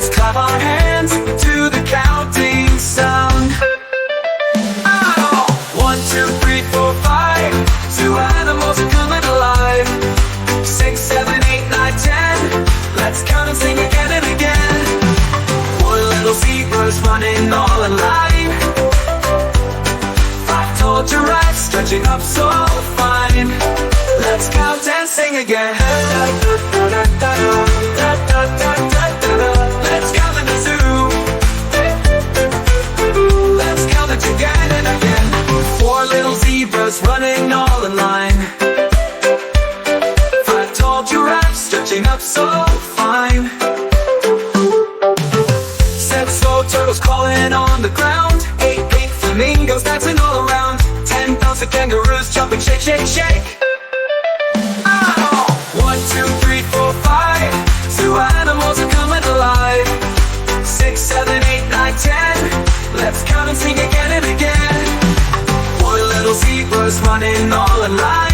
Let's clap our hands to the counting sound. Oh! 1, 2, 3, 4, 5. 2 animals are coming alive. 6, 7, 8, 9, 10. Let's count and sing again and again. 4 little zebras running all in line. 5 tall giraffes stretching up so fine. Let's count and sing again. Let's count in the zoo. Let's count it again and again. 4 little zebras running all in line. 5 tall giraffes stretching up so fine. 7 slow turtles crawling on the ground. 8 pink flamingos dancing all around. 10 bouncing kangaroos jumping, shake, shake, shake. 1, 2, 3, 4, 5. 2 animals are coming alive. 6, 7, 8, 9, 10. Let's count and sing again and again. 4 little zebras running all in line.